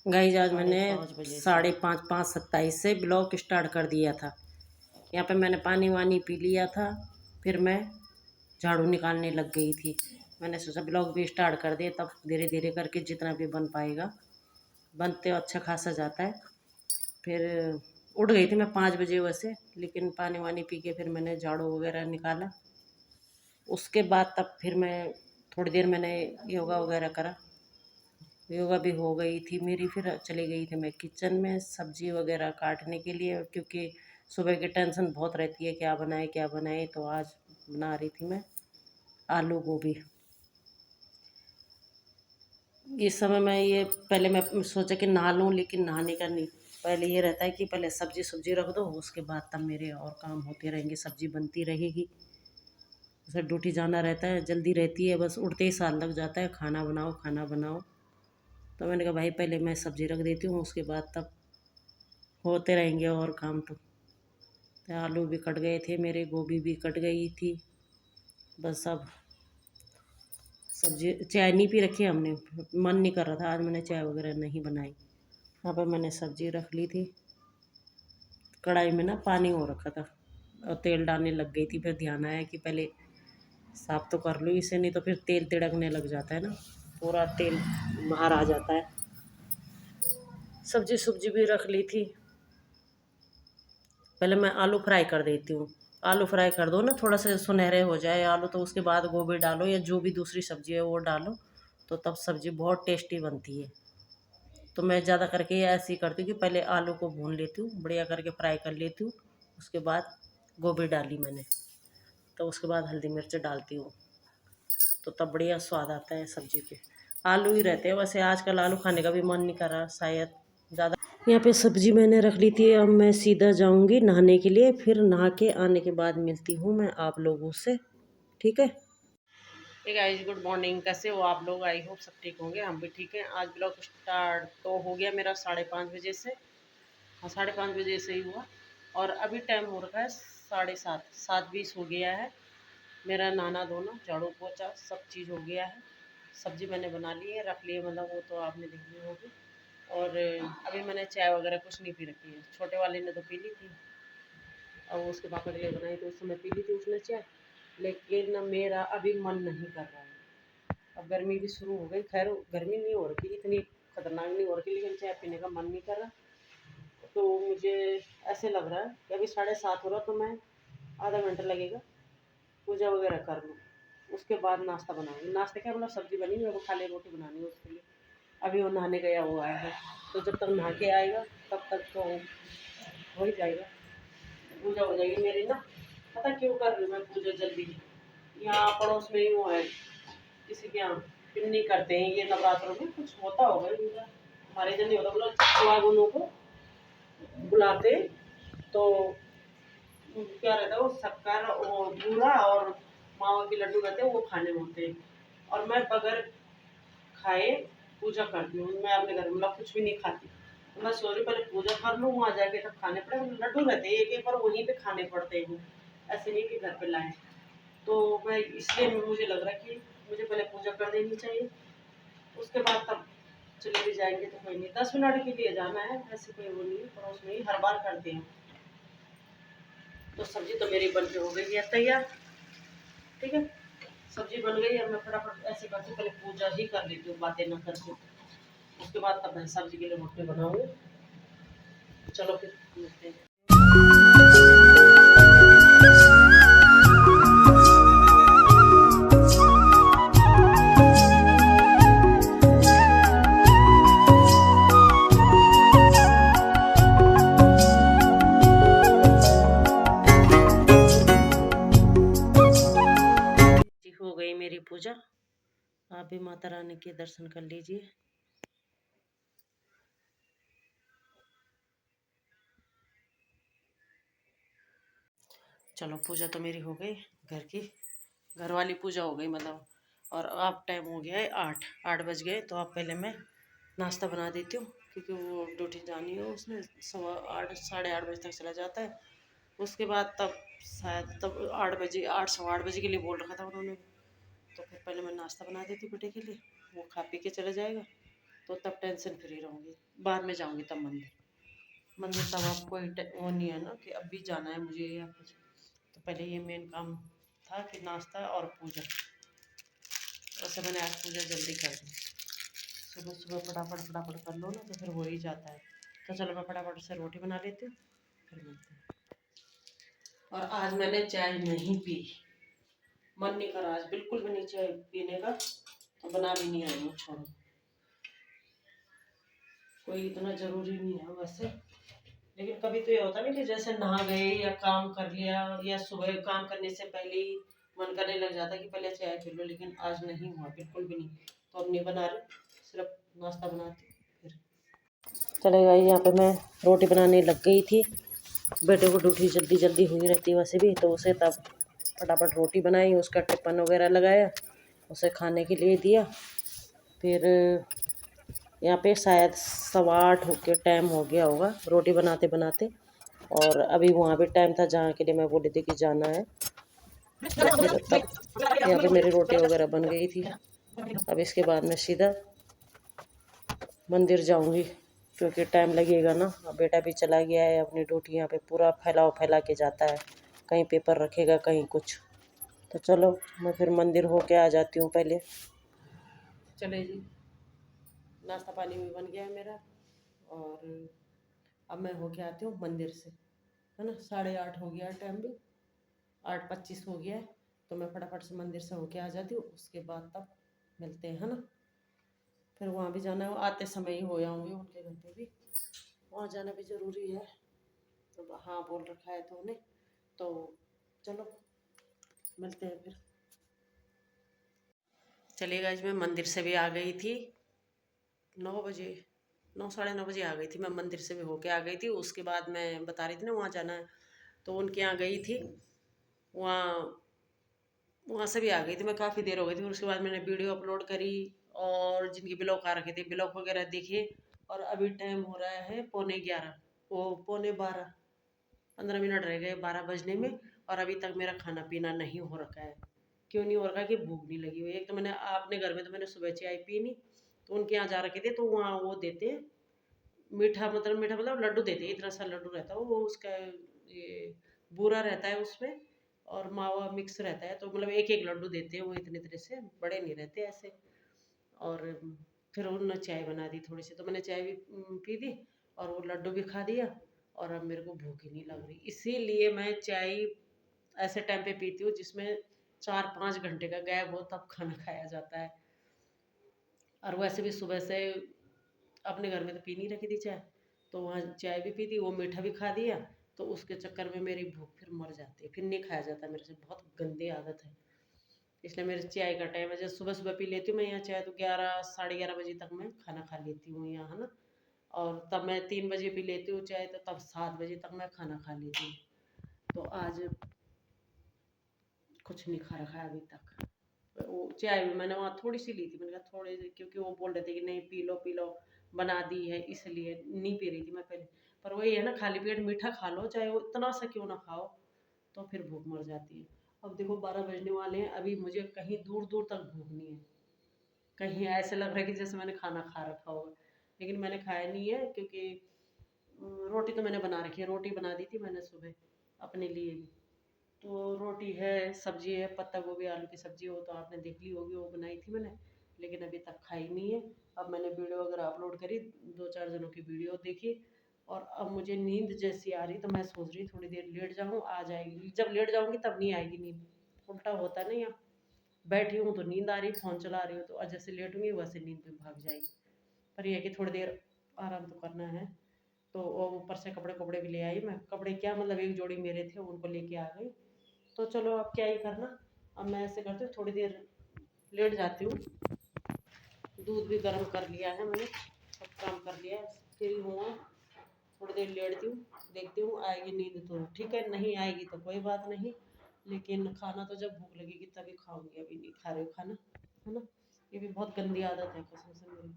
Guys आज मैंने 5:30 से ब्लॉग स्टार्ट कर दिया था। यहाँ पे मैंने पानी वानी पी लिया था। फिर मैं झाड़ू निकालने लग गई थी। मैंने सोचा ब्लॉग भी स्टार्ट कर दिए, तब धीरे धीरे करके जितना भी बन पाएगा, बनते अच्छा खासा जाता है। फिर उठ गई थी मैं 5 बजे वैसे, लेकिन पानी वानी पी के फिर मैंने झाड़ू वगैरह निकाला। उसके बाद तब फिर मैं थोड़ी देर मैंने योगा वगैरह करा। योगा भी हो गई थी मेरी। फिर चली गई थी मैं किचन में सब्जी वगैरह काटने के लिए, क्योंकि सुबह की टेंशन बहुत रहती है क्या बनाए क्या बनाए। तो आज बना रही थी मैं आलू गोभी। इस समय मैं ये पहले मैं सोचा कि नहा लूँ, लेकिन नहाने का नहीं। पहले ये रहता है कि पहले सब्जी सब्जी रख दो, उसके बाद तब मेरे और काम होते रहेंगे, सब्जी बनती रहेगी। उसे ड्यूटी जाना रहता है, जल्दी रहती है, बस उठते ही साल लग जाता है खाना बनाओ खाना बनाओ। तो मैंने कहा भाई पहले मैं सब्ज़ी रख देती हूँ, उसके बाद तब होते रहेंगे और काम। तो आलू भी कट गए थे मेरे, गोभी भी कट गई थी। बस अब सब्जी चाय नहीं पी रखी हमने, मन नहीं कर रहा था आज, मैंने चाय वगैरह नहीं बनाई। यहाँ पर मैंने सब्जी रख ली थी। कढ़ाई में ना पानी हो रखा था और तेल डालने लग गई थी। फिर ध्यान आया कि पहले साफ़ तो कर लूँ इसे, नहीं तो फिर तेल तिड़कने लग जाता है ना, पूरा तेल बाहर आ जाता है। सब्जी सब्जी भी रख ली थी। पहले मैं आलू फ्राई कर देती हूँ। आलू फ्राई कर दो ना, थोड़ा सा सुनहरे हो जाए आलू, तो उसके बाद गोभी डालो या जो भी दूसरी सब्ज़ी है वो डालो, तो तब सब्ज़ी बहुत टेस्टी बनती है। तो मैं ज़्यादा करके ऐसे ही करती हूँ कि पहले आलू को भून लेती हूँ, बढ़िया करके फ्राई कर लेती हूँ। उसके बाद गोभी डाली मैंने, तो उसके बाद हल्दी मिर्च डालती हूँ, तो तब बढ़िया स्वाद आता है सब्ज़ी पे। आलू ही रहते हैं वैसे, आजकल आलू खाने का भी मन नहीं कर रहा शायद ज़्यादा। यहाँ पे सब्ज़ी मैंने रख ली थी। अब मैं सीधा जाऊँगी नहाने के लिए, फिर नहा के आने के बाद मिलती हूँ मैं आप लोगों से, ठीक है। Hey guys, good morning. कैसे हो आप लोग? आई होप सब ठीक होंगे, हम भी ठीक हैं। आज ब्लॉग स्टार्ट तो हो गया मेरा 5:30 बजे से। हाँ, 5:30 बजे से ही हुआ। और अभी टाइम हो रखा है 7:30, 7:20 हो गया है। मेरा नहाना धोना झाड़ू पोछा सब चीज़ हो गया है। सब्ज़ी मैंने बना ली है, रख ली है, मतलब वो तो आपने देख ली होगी। और अभी मैंने चाय वगैरह कुछ नहीं पी रखी है। छोटे वाले ने तो पी ली थी, और उसके पापा के लिए बनाई तो उस समय पी ली थी उसने चाय। लेकिन मेरा अभी मन नहीं कर रहा है। अब गर्मी भी शुरू हो गई, खैर गर्मी नहीं हो रही इतनी खतरनाक नहीं हो रही, लेकिन चाय पीने का मन नहीं कर रहा। तो मुझे ऐसे लग रहा है कि अभी 7:30 हो रहा, तो मैं आधा घंटा लगेगा, पूजा वगैरह कर लूँ, उसके बाद नाश्ता बनाऊँगी। नाश्ते क्या मतलब सब्ज़ी बनी हुई है, वो खाली रोटी बनानी है उसके लिए। अभी वो नहाने गया हुआ है, तो जब तक नहा के आएगा तब तक तो हो ही जाएगा, पूजा हो जाएगी मेरी ना। पता क्यों कर रही हूँ मैं पूजा जल्दी? यहाँ पड़ोस में ही वो है, किसी के यहाँ पिन्नी करते हैं ये नवरात्रों में, कुछ होता होगा इनका, हमारे इधर नहीं होता। मतलब सुहागनों को बुलाते, तो क्या रहता है वो शक्कर वो बूरा और मावा के लड्डू रहते हैं, वो खाने होते हैं। और मैं बगैर खाए पूजा करती हूँ। मैं अपने घर में मतलब कुछ भी नहीं खाती। तो मैं सोच रही पहले पूजा कर लूँ, वहाँ जाके तब खाने पड़े। लड्डू रहते हैं एक एक, और वहीं पे खाने पड़ते हैं, ऐसे नहीं कि घर पे लाए। तो मैं इसलिए मुझे लग रहा है कि मुझे पहले पूजा कर देनी चाहिए, उसके बाद तब चले भी जाएंगे। तो कोई नहीं, 10 मिनट के लिए जाना है, ऐसे कोई वो नहीं है, पड़ोस में ही हर बार करते हैं। तो सब्जी तो मेरी बन के हो गई है तैयार, ठीक है। सब्जी बन गई है, मैं फटाफट ऐसे करती हूँ, पहले पूजा ही कर लेती हूँ बातें न करती हूँ, उसके बाद तब मैं सब्जी के लिए रोटी बनाऊँगी। चलो फिर मिलते हैं। हो गई मेरी पूजा, आप भी माता रानी के दर्शन कर लीजिए। चलो पूजा तो मेरी हो गई, घर वाली पूजा हो गई मतलब। और अब टाइम हो गया है 8 बज गए। तो अब पहले मैं नाश्ता बना देती हूँ, क्योंकि वो ड्यूटी जानी है उसने 8:15 8:30 बजे तक चला जाता है। उसके बाद तब शायद तब 8 बजे 8 सवा 8 बजे के लिए बोल रखा था उन्होंने। तो फिर पहले मैं नाश्ता बना देती हूँ बेटे के लिए, वो खा पी के चले जाएगा। तो तब टेंशन फ्री रहूँगी। बाद में जाऊँगी तब मंदिर। मंदिर तब अब कोई वो नहीं है ना कि अभी जाना है मुझे या कुछ। तो पहले ये मेन काम था कि नाश्ता और पूजा। वैसे मैंने आज पूजा जल्दी कर दी। सुबह सुबह फटाफट फटाफट कर लो ना तो फिर हो ही जाता है। तो चलो मैं फटाफट से रोटी बना लेती हूँ, फिर मिलते हैं। और आज मैंने चाय नहीं पी, मन नहीं करा आज बिल्कुल भी नहीं चाय पीने का, तो बना भी नहीं आई हूँ। छोड़ो, कोई इतना ज़रूरी नहीं है वैसे, लेकिन कभी तो ये होता नहीं कि जैसे नहा गए या काम कर लिया या सुबह काम करने से पहले ही मन करने लग जाता है कि पहले चाय पी लो, लेकिन आज नहीं हुआ बिल्कुल भी नहीं। तो अब नहीं बना रही, सिर्फ नाश्ता बनाती हूँ। फिर चलेगा। यहाँ पे मैं रोटी बनाने लग गई थी। बेटे को ड्यूटी जल्दी जल्दी हुई रहती है वैसे भी, तो उसे तब फटाफट रोटी बनाई, उसका टिफ़िन वगैरह लगाया, उसे खाने के लिए दिया। फिर यहाँ पे शायद 8:15 के टाइम हो गया होगा रोटी बनाते बनाते, और अभी वहाँ भी टाइम था जहाँ के लिए मैं बोली थी कि जाना है। तो फिर तब यहाँ पे मेरी रोटी वगैरह बन गई थी। अब इसके बाद मैं सीधा मंदिर जाऊँगी, क्योंकि टाइम लगेगा ना। अब बेटा भी चला गया है अपनी ड्यूटी, यहाँ पे पूरा फैला के जाता है, कहीं पेपर रखेगा कहीं कुछ। तो चलो मैं फिर मंदिर होके आ जाती हूँ पहले। चले जी, नाश्ता पानी भी बन गया है मेरा, और अब मैं होके आती हूँ मंदिर से, है ना। 8:30 हो गया है टाइम भी, 8:25 हो गया है। तो मैं फटाफट से मंदिर से होके आ जाती हूँ, उसके बाद तब मिलते हैं, है ना। फिर वहाँ भी जाना है, आते समय ही हो आऊँगी उनके घर पे भी, वहाँ जाना भी ज़रूरी है। तो हाँ बोल रखा है तो उन्हें, तो चलो मिलते हैं फिर। चलिएगा, आज मैं मंदिर से भी आ गई थी 9 बजे, 9 साढ़े 9 बजे आ गई थी मैं मंदिर से भी होके आ गई थी। उसके बाद मैं बता रही थी ना वहाँ जाना है, तो उनके यहाँ गई थी। वहाँ वहाँ से भी आ गई थी मैं, काफ़ी देर हो गई थी। उसके बाद मैंने वीडियो अपलोड करी, और जिनके ब्लॉग आ रखे थे ब्लॉग वगैरह देखे। और अभी टाइम हो रहा है 11:45, वो 11:45, 15 मिनट रह गए 12 बजने में, और अभी तक मेरा खाना पीना नहीं हो रखा है। क्यों नहीं हो रखा? कि भूख नहीं लगी हुई। एक तो मैंने अपने घर में तो मैंने सुबह चाय पी नहीं, तो उनके यहाँ जा रखे थे, तो वहाँ वो देते हैं मीठा मतलब लड्डू देते हैं, इतना सा लड्डू रहता है वो, उसका ये बूरा रहता है उसमें, और मावा मिक्स रहता है, तो मतलब एक एक लड्डू देते हैं वो, इतने तरह से बड़े नहीं रहते ऐसे। और फिर उन्होंने चाय बना दी थोड़ी सी, तो मैंने चाय भी पी दी, और वो लड्डू भी खा दिया। और अब मेरे को भूख ही नहीं लग रही, इसीलिए मैं चाय ऐसे टाइम पे पीती हूँ जिसमें 4-5 घंटे का गैप हो, तब खाना खाया जाता है। और वैसे भी सुबह से अपने घर में तो पी नहीं रखी थी चाय, तो वहाँ चाय भी पी दी, वो मीठा भी खा दिया, तो उसके चक्कर में मेरी भूख फिर मर जाती है, फिर नहीं खाया जाता मेरे से, बहुत गंदी आदत है। इसलिए मेरे चाय का टाइम है, जैसे सुबह सुबह पी लेती हूँ मैं यहाँ चाय, तो 11 साढ़े 11 बजे तक मैं खाना खा लेती हूँ यहाँ, है ना। और तब मैं 3 बजे पी लेती हूँ चाय, तो तब 7 बजे तक मैं खाना खा लेती हूँ। तो आज कुछ नहीं खा रखा है अभी तक। वो चाय भी मैंने वहाँ थोड़ी सी ली थी, मैंने कहा थोड़ी सी, क्योंकि वो बोल रहे थे कि नहीं पी लो बना दी है, इसलिए नहीं पी रही थी मैं पहले। पर वही है ना, खाली पेट मीठा खा लो चाहे वो इतना सा क्यों ना खाओ, तो फिर भूख मर जाती है। अब देखो 12 बजने वाले हैं, अभी मुझे कहीं दूर दूर तक भूख नहीं है, कहीं ऐसे लग रहा है कि जैसे मैंने खाना खा रखा होगा, लेकिन मैंने खाया नहीं है, क्योंकि रोटी तो मैंने बना रखी है, रोटी बना दी थी मैंने सुबह अपने लिए भी। तो रोटी है, सब्जी है, पत्ता गोभी आलू की सब्जी, हो तो आपने देख ली होगी, वो बनाई थी मैंने, लेकिन अभी तक खाई नहीं है। अब मैंने वीडियो वगैरह अपलोड करी, 2-4 जनों की वीडियो देखी, और अब मुझे नींद जैसी आ रही, तो मैं सोच रही थोड़ी देर लेट जाऊँ, आ जाएगी। जब लेट जाऊँगी तब नहीं आएगी नींद, उल्टा होता है ना। यहाँ बैठी हूँ तो नींद आ रही, फ़ोन चला रही हूँ, तो और जैसे लेटूंगी वैसे नींद भी भाग जाएगी। पर यह है कि थोड़ी देर आराम तो करना है। तो वो ऊपर से कपड़े कपड़े भी ले आई मैं, कपड़े क्या मतलब एक जोड़ी मेरे थे उनको लेके आ गई। तो चलो अब क्या ही करना। अब मैं ऐसे करती हूँ, थोड़ी देर लेट जाती हूँ। दूध भी गर्म कर लिया है मैंने, सब काम कर लिया है, फ्री हूँ। थोड़ी देर लेटती हूँ, देखती हूँ आएगी नींद तो ठीक है, नहीं आएगी तो कोई बात नहीं। लेकिन खाना तो जब भूख लगेगी तभी खाऊंगी, अभी नहीं खा रही हूँ खाना, है ना। ये भी बहुत गंदी आदत है कसम से मेरी।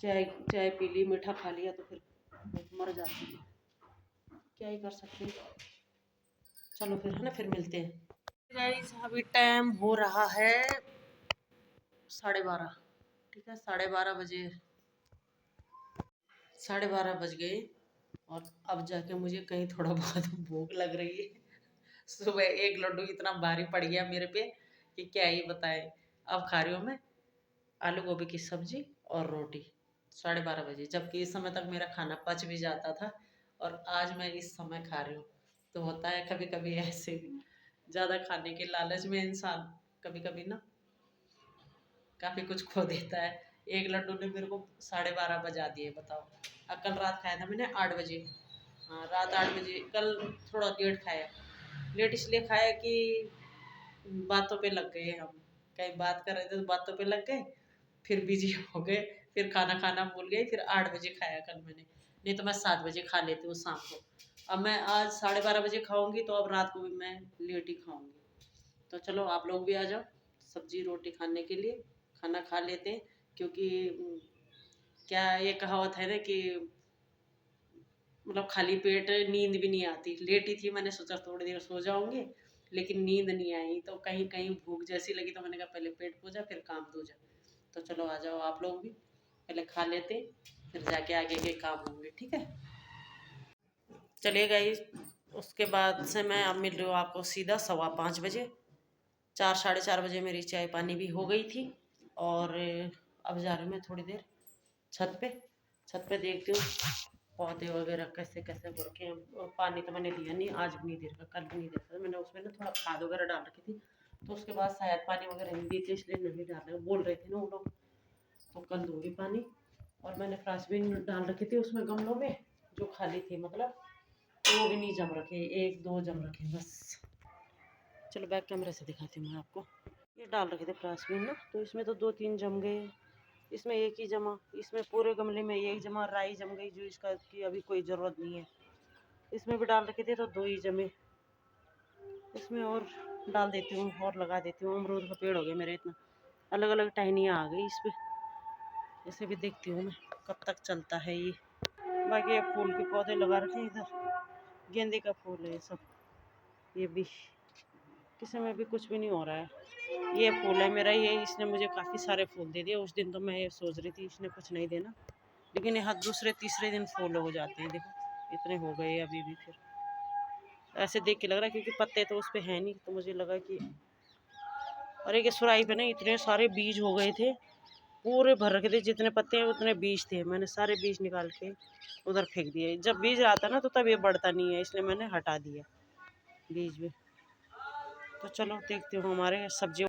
चाय चाय पी ली, मीठा खा लिया, तो फिर भूख मर जाती है, क्या ही कर सकते हैं। चलो फिर, है ना, फिर मिलते हैं गाइस। अभी टाइम हो रहा है 12:30, ठीक है, 12:30 बजे, 12:30 बज गए और अब जाके मुझे कहीं थोड़ा बहुत भूख लग रही है। सुबह एक लड्डू इतना भारी पड़ गया मेरे पे कि क्या ही बताए। अब खा रही हूँ मैं आलू गोभी की सब्जी और रोटी 12:30 बजे, जबकि इस समय तक मेरा खाना पच भी जाता था और आज मैं इस समय खा रही हूँ। तो होता है कभी कभी ऐसे भी, ज़्यादा खाने के लालच में इंसान कभी कभी ना काफ़ी कुछ खो देता है। एक लड्डू ने मेरे को 12:30 बजा दिए, बताओ। कल रात खाया था मैंने 8 बजे। हाँ, रात 8 बजे। कल थोड़ा लेट खाया। लेट इसलिए खाया कि बातों पे लग गए हम, कहीं बात कर रहे थे तो बातों पे लग गए, फिर बिजी हो गए, फिर खाना खाना भूल गए, फिर 8 बजे खाया कल मैंने। नहीं तो मैं 7 बजे खा लेती हूँ शाम को। अब मैं आज 12:30 बजे खाऊंगी तो अब रात को भी मैं लेट ही खाऊंगी। तो चलो आप लोग भी आ जाओ सब्जी रोटी खाने के लिए, खाना खा लेते हैं। क्योंकि क्या ये कहावत है ना कि मतलब खाली पेट नींद भी नहीं आती। लेटी थी, मैंने सोचा थोड़ी देर सो जाऊंगी, लेकिन नींद नहीं आई। तो कहीं कहीं भूख जैसी लगी तो मैंने कहा पहले पेट पूजा फिर काम दूजा। तो चलो आ जाओ आप लोग भी, पहले खा लेते फिर जाके आगे के काम होंगे, ठीक है। चलिए गाइस, उसके बाद से मैं अब मिल रही हूँ आपको सीधा 4:15 बजे। 4 साढ़े 4 बजे मेरी चाय पानी भी हो गई थी और अब जा रही हूँ मैं थोड़ी देर छत पे। छत पे देखती हूँ पौधे वगैरह कैसे कैसे हो रखे हैं। और पानी तो मैंने दिया नहीं, आज भी नहीं दे रखा, कल भी नहीं दे रखा। मैंने उसमें ना थोड़ा खाद वगैरह डाल रखी थी, तो उसके बाद शायद पानी वगैरह नहीं दिए थे, इसलिए नहीं डाल रहे। बोल रहे थे ना वो लोग, तो कल दूंगी पानी। और मैंने फ्रांसबीन डाल रखी थी उसमें गमलों में, जो खाली थी मतलब, तो वो भी नहीं जम रखे, 1-2 जम रखे बस। चलो बैक कैमरे से दिखाती हूँ मैं आपको। ये डाल रखे थे फ्रांसबीन ना, तो इसमें तो 2-3 जम गए, इसमें एक ही जमा, इसमें पूरे गमले में एक जमा, राई जम गई जो इसका की अभी कोई ज़रूरत नहीं है। इसमें भी डाल रखे थे तो 2 ही जमे। इसमें और डाल देती हूँ और लगा देती हूँ। अमरूद का पेड़ हो गया मेरे इतना, अलग अलग टहनियाँ आ गई इस पर। इसे भी देखती हूँ मैं कब तक चलता है ये। बाकी ये फूल के पौधे लगा रखे हैं इधर, गेंदे का फूल है ये सब। ये भी किसी में भी कुछ भी नहीं हो रहा है। ये फूल है मेरा, ये इसने मुझे काफ़ी सारे फूल दे दिए। उस दिन तो मैं ये सोच रही थी इसने कुछ नहीं देना, लेकिन ये हर दूसरे तीसरे दिन फूल हो जाते हैं। देखो इतने हो गए अभी भी। फिर ऐसे देख के लग रहा है क्योंकि पत्ते तो उस पर है नहीं, तो मुझे लगा कि और एक सुराही पे ना इतने सारे बीज हो गए थे, पूरे भर रखे थे। जितने पत्ते हैं उतने बीज थे, मैंने सारे बीज निकाल के उधर फेंक दिए। जब बीज आता ना तो तब ये बढ़ता नहीं है, इसलिए मैंने हटा दिया बीज भी। तो चलो देखती हूँ हमारे सब्जी